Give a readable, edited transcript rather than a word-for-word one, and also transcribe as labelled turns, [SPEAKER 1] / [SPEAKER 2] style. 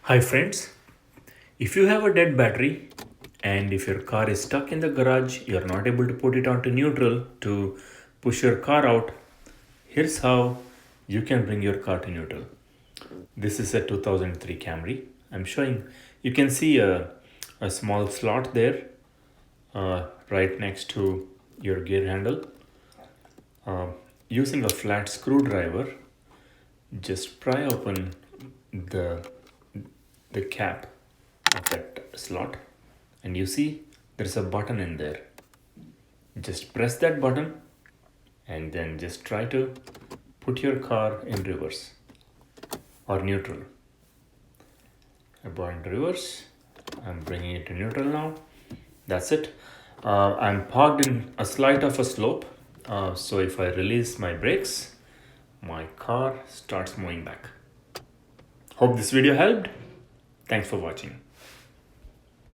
[SPEAKER 1] Hi friends, if you have a dead battery and if your car is stuck in the garage, you're not able to put it onto neutral to push your car out, here's how you can bring your car to neutral. This is a 2003 Camry. I'm showing, you can see a small slot there right next to your gear handle. Uh, Using a flat screwdriver, just pry open the the cap of that slot, and you see there's a button in there. Just press that button and then just try to put your car in reverse or neutral. I'm going to reverse. I'm bringing it to neutral now. That's it. I'm parked in a slight of a slope. So if I release my brakes, my car starts moving back. Hope this video helped. Thanks for watching.